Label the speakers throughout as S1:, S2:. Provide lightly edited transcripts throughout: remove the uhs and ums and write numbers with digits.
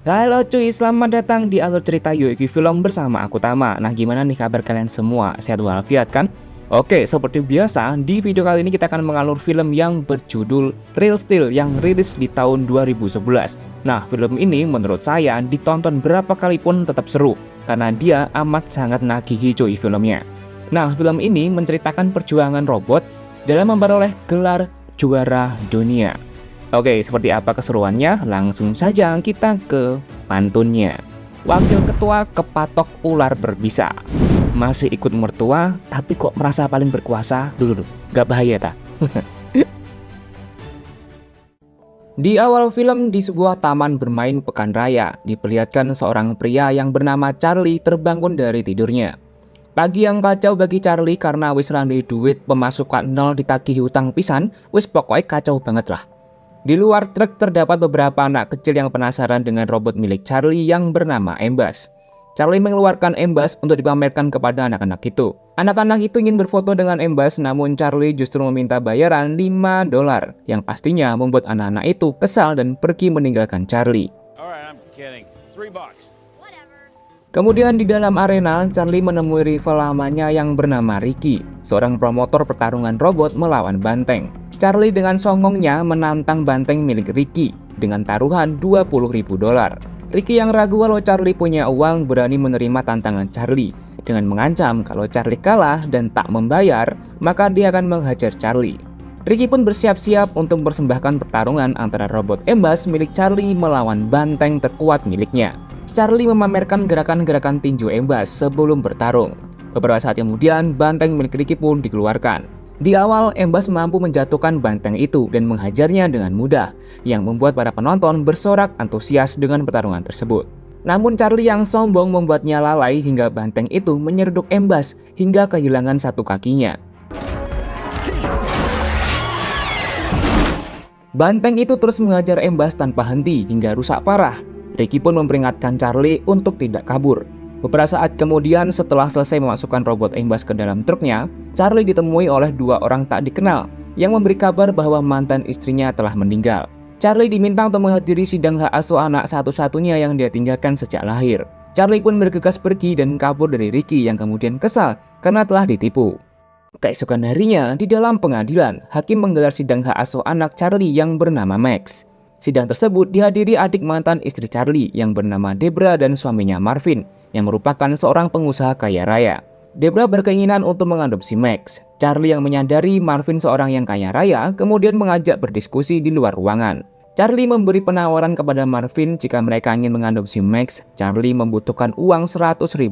S1: Halo cuy, selamat datang di alur cerita Yogi Film bersama aku Tama. Nah, gimana nih kabar kalian semua? Sehat walafiat kan? Oke, seperti biasa, di video kali ini kita akan mengalur film yang berjudul Real Steel yang rilis di tahun 2011. Nah, film ini menurut saya ditonton berapa kali pun tetap seru karena dia amat sangat nagihi cuy filmnya. Nah, film ini menceritakan perjuangan robot dalam memperoleh gelar juara dunia. Oke, seperti apa keseruannya? Langsung saja kita ke pantunnya. Wakil ketua kepatok ular berbisa. Masih ikut mertua, tapi kok merasa paling berkuasa? Dulu, gak bahaya tak? Di awal film, di sebuah taman bermain pekan raya, diperlihatkan seorang pria yang bernama Charlie terbangun dari tidurnya. Pagi yang kacau bagi Charlie karena wis randai duit pemasukan nol ditagih hutang pisan, wis pokoknya kacau banget lah. Di luar truk terdapat beberapa anak kecil yang penasaran dengan robot milik Charlie yang bernama Embas. Charlie mengeluarkan Embas untuk dipamerkan kepada anak-anak itu. Anak-anak itu ingin berfoto dengan Embas, namun Charlie justru meminta bayaran $5, yang pastinya membuat anak-anak itu kesal dan pergi meninggalkan Charlie. Kemudian di dalam arena, Charlie menemui rival lamanya yang bernama Ricky, seorang promotor pertarungan robot melawan banteng. Charlie dengan songongnya menantang banteng milik Ricky dengan taruhan $20.000. Ricky yang ragu kalau Charlie punya uang berani menerima tantangan Charlie dengan mengancam kalau Charlie kalah dan tak membayar, maka dia akan menghajar Charlie. Ricky pun bersiap-siap untuk mempersembahkan pertarungan antara robot Embas milik Charlie melawan banteng terkuat miliknya. Charlie memamerkan gerakan-gerakan tinju Embas sebelum bertarung. Beberapa saat kemudian, banteng milik Ricky pun dikeluarkan. Di awal, Embas mampu menjatuhkan banteng itu dan menghajarnya dengan mudah, yang membuat para penonton bersorak antusias dengan pertarungan tersebut. Namun Charlie yang sombong membuatnya lalai hingga banteng itu menyeruduk Embas hingga kehilangan satu kakinya. Banteng itu terus menghajar Embas tanpa henti hingga rusak parah. Ricky pun memperingatkan Charlie untuk tidak kabur. Beberapa saat kemudian setelah selesai memasukkan robot Embas ke dalam truknya, Charlie ditemui oleh dua orang tak dikenal yang memberi kabar bahwa mantan istrinya telah meninggal. Charlie diminta untuk menghadiri sidang hak asuh anak satu-satunya yang dia tinggalkan sejak lahir. Charlie pun bergegas pergi dan kabur dari Ricky yang kemudian kesal karena telah ditipu. Keesokan harinya, di dalam pengadilan, hakim menggelar sidang hak asuh anak Charlie yang bernama Max. Sidang tersebut dihadiri adik mantan istri Charlie yang bernama Debra dan suaminya Marvin, yang merupakan seorang pengusaha kaya raya. Debra berkeinginan untuk mengadopsi Max. Charlie yang menyadari Marvin seorang yang kaya raya kemudian mengajak berdiskusi di luar ruangan. Charlie memberi penawaran kepada Marvin jika mereka ingin mengadopsi Max. Charlie membutuhkan uang $100.000.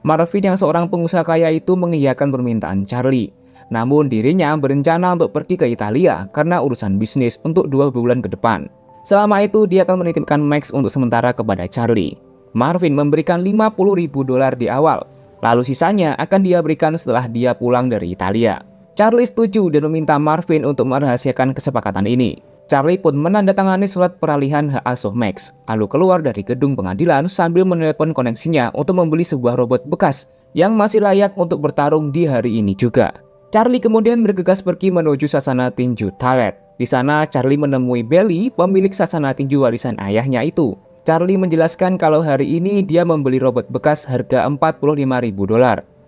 S1: Marvin yang seorang pengusaha kaya itu mengiyakan permintaan Charlie. Namun dirinya berencana untuk pergi ke Italia karena urusan bisnis untuk 2 bulan ke depan. Selama itu dia akan menitipkan Max untuk sementara kepada Charlie. Marvin memberikan $50.000 di awal, lalu sisanya akan dia berikan setelah dia pulang dari Italia. Charlie setuju dan meminta Marvin untuk merahasiakan kesepakatan ini. Charlie pun menandatangani surat peralihan hak asuh Max, lalu keluar dari gedung pengadilan sambil menelepon koneksinya untuk membeli sebuah robot bekas yang masih layak untuk bertarung di hari ini juga. Charlie kemudian bergegas pergi menuju sasana tinju Talet. Di sana Charlie menemui Belly, pemilik sasana tinju warisan ayahnya itu. Charlie menjelaskan kalau hari ini dia membeli robot bekas harga $45.000.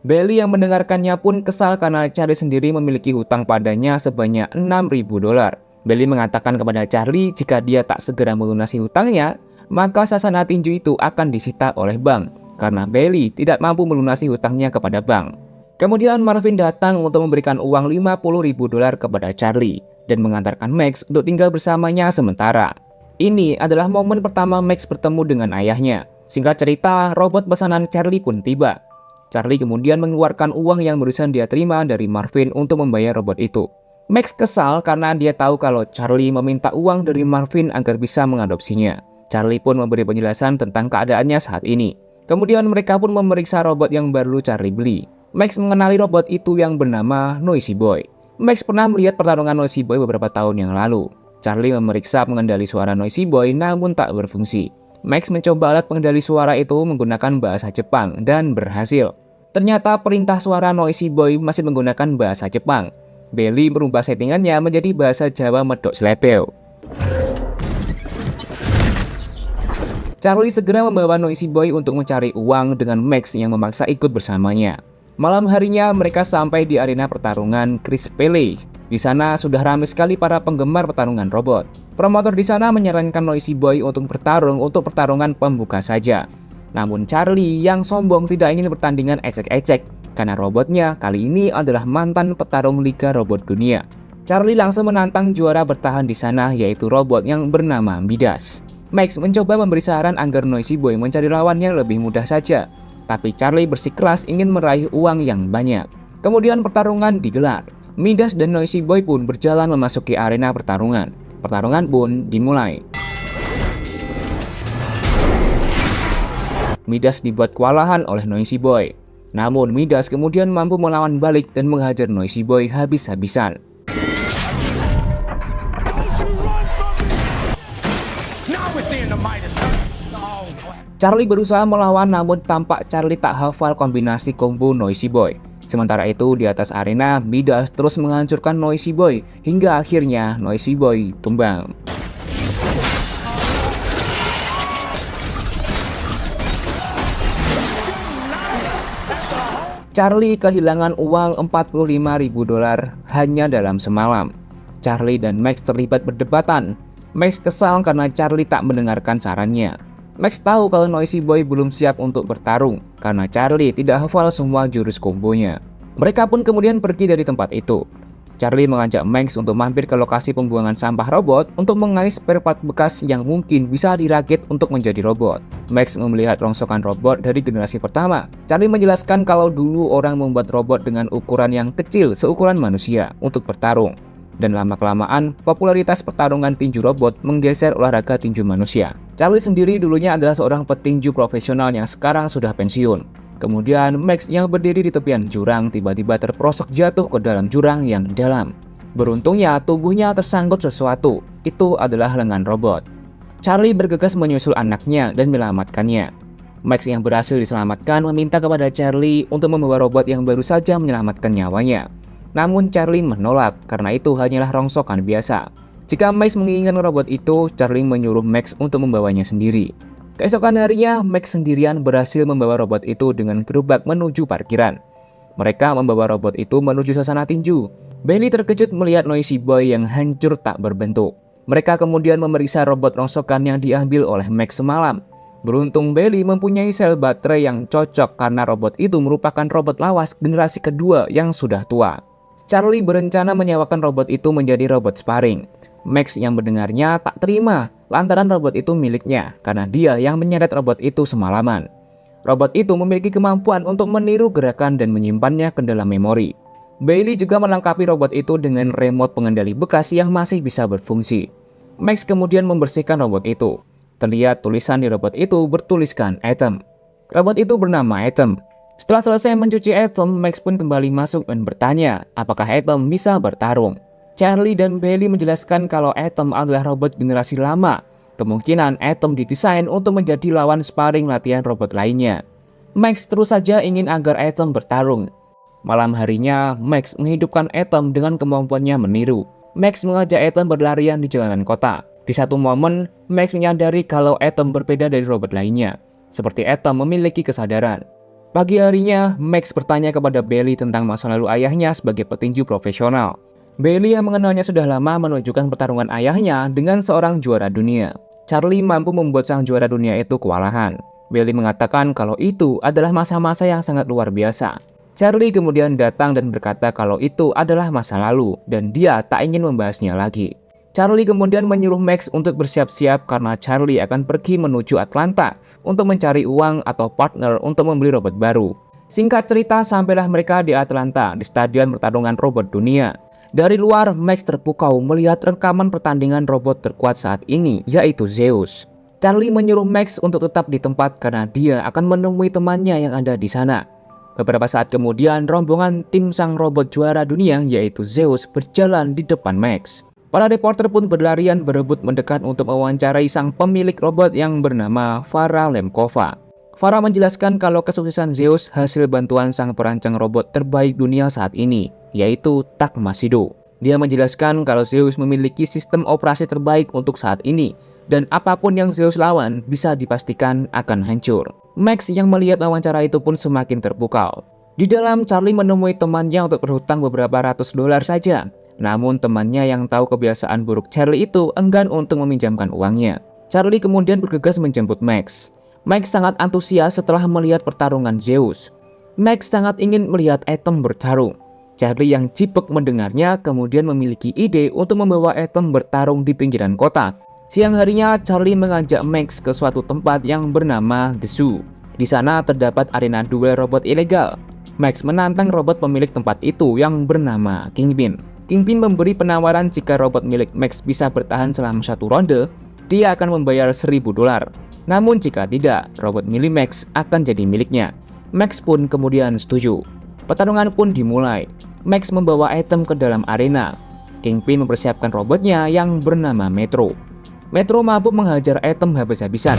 S1: Belly yang mendengarkannya pun kesal karena Charlie sendiri memiliki hutang padanya sebanyak $6.000. Belly mengatakan kepada Charlie jika dia tak segera melunasi hutangnya, maka sasana tinju itu akan disita oleh bank karena Belly tidak mampu melunasi hutangnya kepada bank. Kemudian Marvin datang untuk memberikan uang $50.000 kepada Charlie dan mengantarkan Max untuk tinggal bersamanya sementara. Ini adalah momen pertama Max bertemu dengan ayahnya. Singkat cerita, robot pesanan Charlie pun tiba. Charlie kemudian mengeluarkan uang yang barusan dia terima dari Marvin untuk membayar robot itu. Max kesal karena dia tahu kalau Charlie meminta uang dari Marvin agar bisa mengadopsinya. Charlie pun memberi penjelasan tentang keadaannya saat ini. Kemudian mereka pun memeriksa robot yang baru Charlie beli. Max mengenali robot itu yang bernama Noisy Boy. Max pernah melihat pertarungan Noisy Boy beberapa tahun yang lalu. Charlie memeriksa pengendali suara Noisy Boy namun tak berfungsi. Max mencoba alat pengendali suara itu menggunakan bahasa Jepang dan berhasil. Ternyata perintah suara Noisy Boy masih menggunakan bahasa Jepang. Belly merubah settingannya menjadi bahasa Jawa medok slebeo. Charlie segera membawa Noisy Boy untuk mencari uang dengan Max yang memaksa ikut bersamanya. Malam harinya mereka sampai di arena pertarungan Chris Pele. Di sana sudah ramai sekali para penggemar pertarungan robot. Promotor di sana menyarankan Noisy Boy untuk bertarung untuk pertarungan pembuka saja. Namun Charlie yang sombong tidak ingin pertandingan ecek-ecek karena robotnya kali ini adalah mantan petarung Liga Robot Dunia. Charlie langsung menantang juara bertahan di sana, yaitu robot yang bernama Midas. Max mencoba memberi saran agar Noisy Boy mencari lawan yang lebih mudah saja, tapi Charlie bersikeras ingin meraih uang yang banyak. Kemudian pertarungan digelar. Midas dan Noisy Boy pun berjalan memasuki arena pertarungan. Pertarungan pun dimulai. Midas dibuat kewalahan oleh Noisy Boy. Namun Midas kemudian mampu melawan balik dan menghajar Noisy Boy habis-habisan. Charlie berusaha melawan, namun tampak Charlie tak hafal kombinasi combo Noisy Boy. Sementara itu di atas arena, Midas terus menghancurkan Noisy Boy hingga akhirnya Noisy Boy tumbang. Charlie kehilangan uang $45.000 hanya dalam semalam. Charlie dan Max terlibat berdebatan. Max kesal karena Charlie tak mendengarkan sarannya. Max tahu kalau Noisy Boy belum siap untuk bertarung karena Charlie tidak hafal semua jurus kombonya. Mereka pun kemudian pergi dari tempat itu. Charlie mengajak Max untuk mampir ke lokasi pembuangan sampah robot untuk mengais spare part bekas yang mungkin bisa dirakit untuk menjadi robot. Max melihat rongsokan robot dari generasi pertama. Charlie menjelaskan kalau dulu orang membuat robot dengan ukuran yang kecil seukuran manusia untuk bertarung. Dan lama-kelamaan, popularitas pertarungan tinju robot menggeser olahraga tinju manusia. Charlie sendiri dulunya adalah seorang petinju profesional yang sekarang sudah pensiun. Kemudian Max yang berdiri di tepian jurang tiba-tiba terperosok jatuh ke dalam jurang yang dalam. Beruntungnya tubuhnya tersangkut sesuatu, itu adalah lengan robot. Charlie bergegas menyusul anaknya dan menyelamatkannya. Max yang berhasil diselamatkan meminta kepada Charlie untuk membawa robot yang baru saja menyelamatkan nyawanya. Namun Charlie menolak karena itu hanyalah rongsokan biasa. Jika Max menginginkan robot itu, Charlie menyuruh Max untuk membawanya sendiri. Keesokan harinya, Max sendirian berhasil membawa robot itu dengan gerobak menuju parkiran. Mereka membawa robot itu menuju suasana tinju. Bailey terkejut melihat Noisy Boy yang hancur tak berbentuk. Mereka kemudian memeriksa robot rongsokan yang diambil oleh Max semalam. Beruntung Bailey mempunyai sel baterai yang cocok karena robot itu merupakan robot lawas generasi kedua yang sudah tua. Charlie berencana menyewakan robot itu menjadi robot sparring. Max yang mendengarnya tak terima lantaran robot itu miliknya karena dia yang menyeret robot itu semalaman. Robot itu memiliki kemampuan untuk meniru gerakan dan menyimpannya ke dalam memori. Bailey juga melengkapi robot itu dengan remote pengendali bekas yang masih bisa berfungsi. Max kemudian membersihkan robot itu. Terlihat tulisan di robot itu bertuliskan Atom. Robot itu bernama Atom. Setelah selesai mencuci Atom, Max pun kembali masuk dan bertanya apakah Atom bisa bertarung. Charlie dan Bailey menjelaskan kalau Atom adalah robot generasi lama. Kemungkinan Atom didesain untuk menjadi lawan sparring latihan robot lainnya. Max terus saja ingin agar Atom bertarung. Malam harinya, Max menghidupkan Atom dengan kemampuannya meniru. Max mengajak Atom berlarian di jalanan kota. Di satu momen, Max menyadari kalau Atom berbeda dari robot lainnya. Seperti Atom memiliki kesadaran. Pagi harinya, Max bertanya kepada Bailey tentang masa lalu ayahnya sebagai petinju profesional. Bailey yang mengenalnya sudah lama menunjukkan pertarungan ayahnya dengan seorang juara dunia. Charlie mampu membuat sang juara dunia itu kewalahan. Bailey mengatakan kalau itu adalah masa-masa yang sangat luar biasa. Charlie kemudian datang dan berkata kalau itu adalah masa lalu dan dia tak ingin membahasnya lagi. Charlie kemudian menyuruh Max untuk bersiap-siap karena Charlie akan pergi menuju Atlanta untuk mencari uang atau partner untuk membeli robot baru. Singkat cerita, sampailah mereka di Atlanta di stadion pertarungan robot dunia. Dari luar, Max terpukau melihat rekaman pertandingan robot terkuat saat ini, yaitu Zeus. Charlie menyuruh Max untuk tetap di tempat karena dia akan menemui temannya yang ada di sana. Beberapa saat kemudian, rombongan tim sang robot juara dunia, yaitu Zeus, berjalan di depan Max. Para reporter pun berlarian berebut mendekat untuk mewawancarai sang pemilik robot yang bernama Farah Lemkova. Farah menjelaskan kalau kesuksesan Zeus hasil bantuan sang perancang robot terbaik dunia saat ini, yaitu Tak Masido. Dia menjelaskan kalau Zeus memiliki sistem operasi terbaik untuk saat ini, dan apapun yang Zeus lawan bisa dipastikan akan hancur. Max yang melihat wawancara itu pun semakin terpukau. Di dalam, Charlie menemui temannya untuk berhutang beberapa ratus dolar saja. Namun temannya yang tahu kebiasaan buruk Charlie itu enggan untuk meminjamkan uangnya. Charlie kemudian bergegas menjemput Max. Max sangat antusias setelah melihat pertarungan Zeus. Max sangat ingin melihat Atom bertarung. Charlie yang cipek mendengarnya kemudian memiliki ide untuk membawa Atom bertarung di pinggiran kota. Siang harinya, Charlie mengajak Max ke suatu tempat yang bernama The Zoo. Di sana terdapat arena duel robot ilegal. Max menantang robot pemilik tempat itu yang bernama Kingpin. Kingpin memberi penawaran jika robot milik Max bisa bertahan selama 1 ronde, dia akan membayar 1.000 dolar. Namun jika tidak, robot milik Max akan jadi miliknya. Max pun kemudian setuju. Pertarungan pun dimulai. Max membawa Atom ke dalam arena. Kingpin mempersiapkan robotnya yang bernama Metro. Metro mampu menghajar Atom habis-habisan.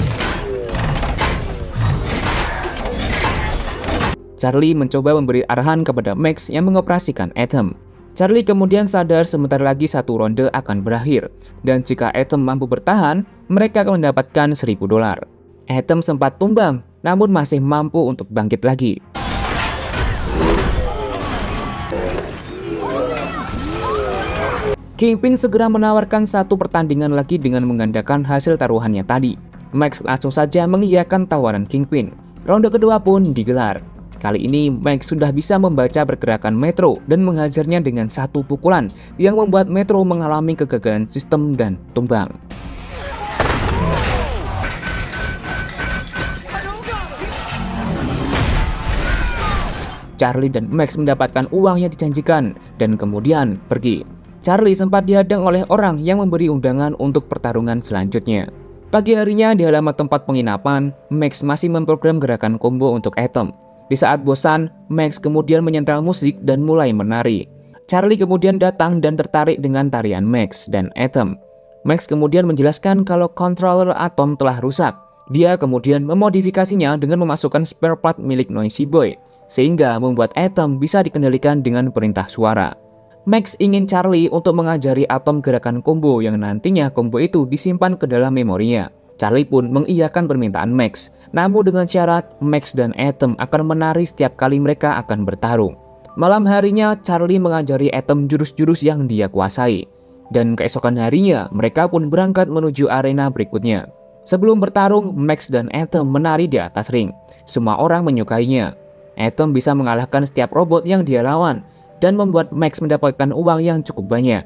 S1: Charlie mencoba memberi arahan kepada Max yang mengoperasikan Atom. Charlie kemudian sadar sebentar lagi 1 ronde akan berakhir, dan jika Atom mampu bertahan, mereka akan mendapatkan 1.000 dolar. Atom sempat tumbang, namun masih mampu untuk bangkit lagi. Kingpin segera menawarkan 1 pertandingan lagi dengan menggandakan hasil taruhannya tadi. Max langsung saja mengiyakan tawaran Kingpin. Ronde kedua pun digelar. Kali ini Max sudah bisa membaca pergerakan Metro dan menghajarnya dengan 1 pukulan yang membuat Metro mengalami kegagalan sistem dan tumbang. Charlie dan Max mendapatkan uang yang dijanjikan dan kemudian pergi. Charlie sempat dihadang oleh orang yang memberi undangan untuk pertarungan selanjutnya. Pagi harinya di halaman tempat penginapan, Max masih memprogram gerakan combo untuk Atom. Di saat bosan, Max kemudian menyetel musik dan mulai menari. Charlie kemudian datang dan tertarik dengan tarian Max dan Atom. Max kemudian menjelaskan kalau controller Atom telah rusak. Dia kemudian memodifikasinya dengan memasukkan spare part milik Noisy Boy, sehingga membuat Atom bisa dikendalikan dengan perintah suara. Max ingin Charlie untuk mengajari Atom gerakan combo yang nantinya combo itu disimpan ke dalam memorinya. Charlie pun mengiyakan permintaan Max, namun dengan syarat Max dan Atom akan menari setiap kali mereka akan bertarung. Malam harinya, Charlie mengajari Atom jurus-jurus yang dia kuasai. Dan keesokan harinya, mereka pun berangkat menuju arena berikutnya. Sebelum bertarung, Max dan Atom menari di atas ring. Semua orang menyukainya. Atom bisa mengalahkan setiap robot yang dia lawan, dan membuat Max mendapatkan uang yang cukup banyak.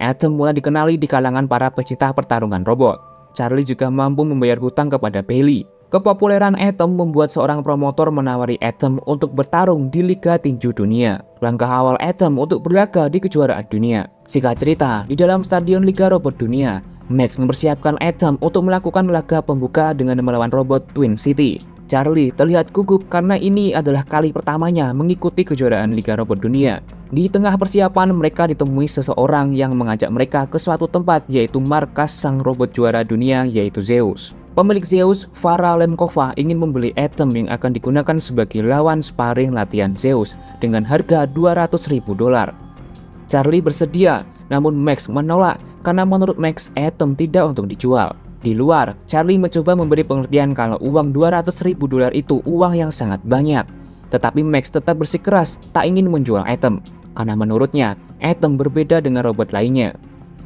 S1: Atom mulai dikenali di kalangan para pecinta pertarungan robot. Charlie juga mampu membayar hutang kepada Bailey. Kepopuleran Atom membuat seorang promotor menawari Atom untuk bertarung di Liga Tinju Dunia. Langkah awal Atom untuk berlaga di kejuaraan dunia. Singkat cerita, di dalam stadion Liga Robot Dunia, Max mempersiapkan Atom untuk melakukan laga pembuka dengan melawan robot Twin City. Charlie terlihat gugup karena ini adalah kali pertamanya mengikuti kejuaraan Liga Robot Dunia. Di tengah persiapan, mereka ditemui seseorang yang mengajak mereka ke suatu tempat, yaitu markas sang robot juara dunia, yaitu Zeus. Pemilik Zeus, Farah Lemkova, ingin membeli Atom yang akan digunakan sebagai lawan sparring latihan Zeus dengan harga 200.000 dolar. Charlie bersedia, namun Max menolak karena menurut Max, Atom tidak untuk dijual. Di luar, Charlie mencoba memberi pengertian kalau uang 200.000 dolar itu uang yang sangat banyak. Tetapi Max tetap bersikeras tak ingin menjual Atom, karena menurutnya Atom berbeda dengan robot lainnya.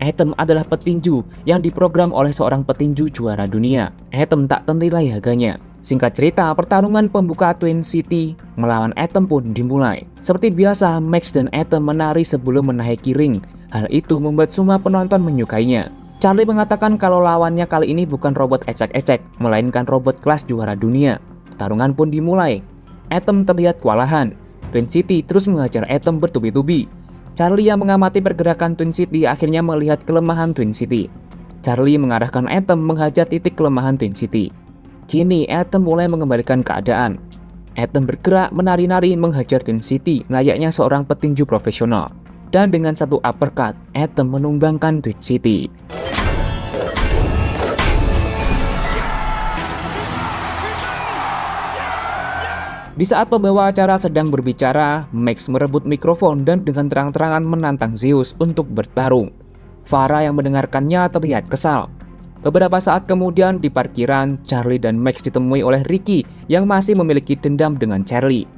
S1: Atom adalah petinju yang diprogram oleh seorang petinju juara dunia. Atom tak ternilai harganya. Singkat cerita, pertarungan pembuka Twin City melawan Atom pun dimulai. Seperti biasa, Max dan Atom menari sebelum menaiki ring. Hal itu membuat semua penonton menyukainya. Charlie mengatakan kalau lawannya kali ini bukan robot ecek-ecek, melainkan robot kelas juara dunia. Pertarungan pun dimulai. Atom terlihat kewalahan. Twin City terus mengajar Atom bertubi-tubi. Charlie yang mengamati pergerakan Twin City akhirnya melihat kelemahan Twin City. Charlie mengarahkan Atom menghajar titik kelemahan Twin City. Kini Atom mulai mengembalikan keadaan. Atom bergerak menari-nari menghajar Twin City layaknya seorang petinju profesional. Dan dengan satu uppercut, Atom menumbangkan Twin City. Di saat pembawa acara sedang berbicara, Max merebut mikrofon dan dengan terang-terangan menantang Zeus untuk bertarung. Farah yang mendengarkannya terlihat kesal. Beberapa saat kemudian di parkiran, Charlie dan Max ditemui oleh Ricky yang masih memiliki dendam dengan Charlie.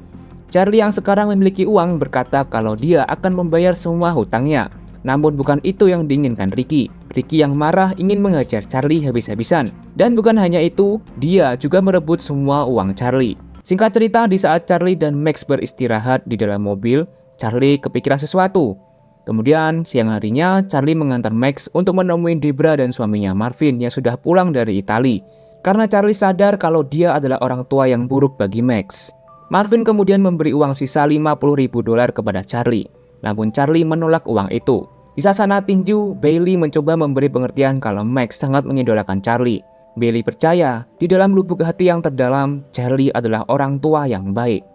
S1: Charlie yang sekarang memiliki uang berkata kalau dia akan membayar semua hutangnya. Namun bukan itu yang diinginkan Ricky. Ricky yang marah ingin mengajar Charlie habis-habisan. Dan bukan hanya itu, dia juga merebut semua uang Charlie. Singkat cerita, di saat Charlie dan Max beristirahat di dalam mobil, Charlie kepikiran sesuatu. Kemudian siang harinya, Charlie mengantar Max untuk menemui Debra dan suaminya Marvin yang sudah pulang dari Italia. Karena Charlie sadar kalau dia adalah orang tua yang buruk bagi Max. Marvin kemudian memberi uang sisa $50.000 kepada Charlie. Namun Charlie menolak uang itu. Di sasana tinju, Bailey mencoba memberi pengertian kalau Max sangat mengidolakan Charlie. Bailey percaya, di dalam lubuk hati yang terdalam, Charlie adalah orang tua yang baik.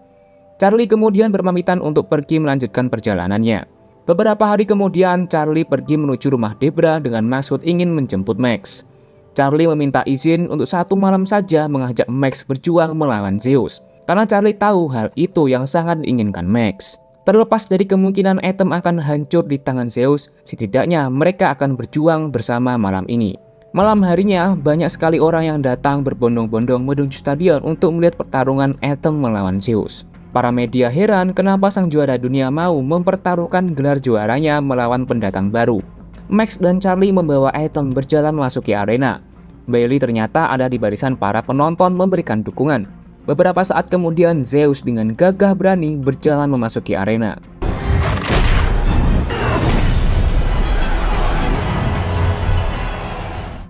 S1: Charlie kemudian berpamitan untuk pergi melanjutkan perjalanannya. Beberapa hari kemudian, Charlie pergi menuju rumah Debra dengan maksud ingin menjemput Max. Charlie meminta izin untuk satu malam saja mengajak Max berjuang melawan Zeus. Karena Charlie tahu hal itu yang sangat diinginkan Max. Terlepas dari kemungkinan Atom akan hancur di tangan Zeus, setidaknya mereka akan berjuang bersama malam ini. Malam harinya, banyak sekali orang yang datang berbondong-bondong menuju stadion untuk melihat pertarungan Atom melawan Zeus. Para media heran kenapa sang juara dunia mau mempertaruhkan gelar juaranya melawan pendatang baru. Max dan Charlie membawa Atom berjalan memasuki arena. Bailey ternyata ada di barisan para penonton memberikan dukungan. Beberapa saat kemudian, Zeus dengan gagah berani berjalan memasuki arena.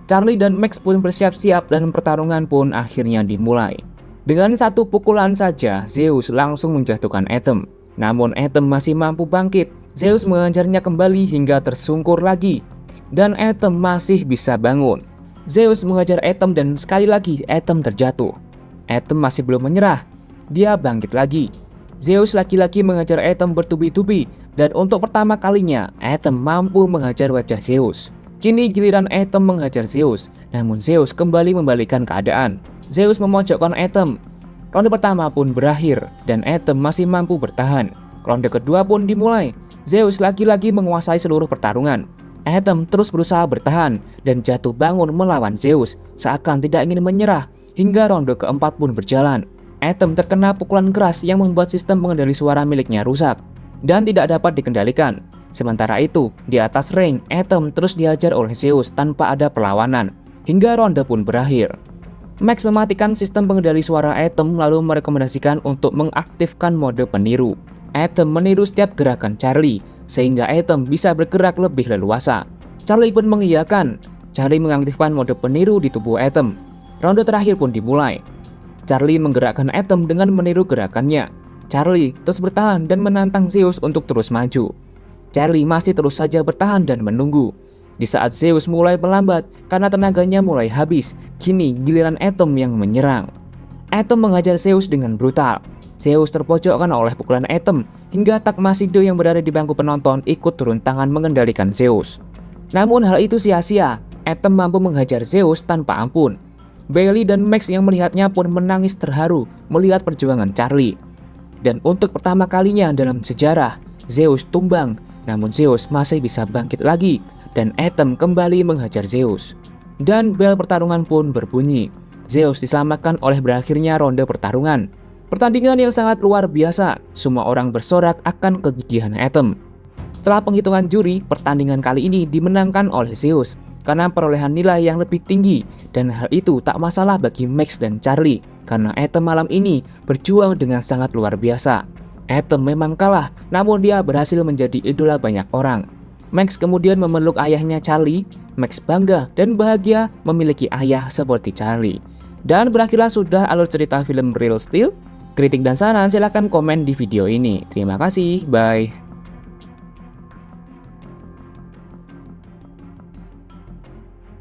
S1: Charlie dan Max pun bersiap-siap dan pertarungan pun akhirnya dimulai. Dengan satu pukulan saja, Zeus langsung menjatuhkan Atom. Namun Atom masih mampu bangkit. Zeus mengajarnya kembali hingga tersungkur lagi. Dan Atom masih bisa bangun. Zeus mengajar Atom dan sekali lagi Atom terjatuh. Atom masih belum menyerah, dia bangkit lagi. Zeus lagi-lagi mengajar Atom bertubi-tubi, dan untuk pertama kalinya, Atom mampu menghajar wajah Zeus. Kini giliran Atom menghajar Zeus, namun Zeus kembali membalikkan keadaan. Zeus memojokkan Atom. Ronde pertama pun berakhir, dan Atom masih mampu bertahan. Ronde kedua pun dimulai. Zeus lagi-lagi menguasai seluruh pertarungan. Atom terus berusaha bertahan, dan jatuh bangun melawan Zeus, seakan tidak ingin menyerah. Hingga ronde keempat pun berjalan. Atom terkena pukulan keras yang membuat sistem pengendali suara miliknya rusak dan tidak dapat dikendalikan. Sementara itu, di atas ring, Atom terus dihajar oleh Zeus tanpa ada perlawanan. Hingga ronde pun berakhir. Max mematikan sistem pengendali suara Atom lalu merekomendasikan untuk mengaktifkan mode peniru. Atom meniru setiap gerakan Charlie, sehingga Atom bisa bergerak lebih leluasa. Charlie pun mengiyakan. Charlie mengaktifkan mode peniru di tubuh Atom. Ronde terakhir pun dimulai. Charlie menggerakkan Atom dengan meniru gerakannya. Charlie terus bertahan dan menantang Zeus untuk terus maju. Charlie masih terus saja bertahan dan menunggu. Di saat Zeus mulai melambat karena tenaganya mulai habis, kini giliran Atom yang menyerang. Atom menghajar Zeus dengan brutal. Zeus terpojokkan oleh pukulan Atom hingga Takmasido yang berada di bangku penonton ikut turun tangan mengendalikan Zeus. Namun hal itu sia-sia. Atom mampu menghajar Zeus tanpa ampun. Bailey dan Max yang melihatnya pun menangis terharu melihat perjuangan Charlie. Dan untuk pertama kalinya dalam sejarah, Zeus tumbang, namun Zeus masih bisa bangkit lagi dan Atom kembali menghajar Zeus. Dan bel pertarungan pun berbunyi. Zeus diselamatkan oleh berakhirnya ronde pertarungan. Pertandingan yang sangat luar biasa, semua orang bersorak akan kegigihan Atom. Setelah penghitungan juri, pertandingan kali ini dimenangkan oleh Zeus karena perolehan nilai yang lebih tinggi, dan hal itu tak masalah bagi Max dan Charlie karena Atom malam ini berjuang dengan sangat luar biasa. Atom memang kalah, namun dia berhasil menjadi idola banyak orang. Max kemudian memeluk ayahnya Charlie. Max bangga dan bahagia memiliki ayah seperti Charlie. Dan berakhirlah sudah alur cerita film Real Steel. Kritik dan saran silahkan komen di video ini. Terima kasih, bye.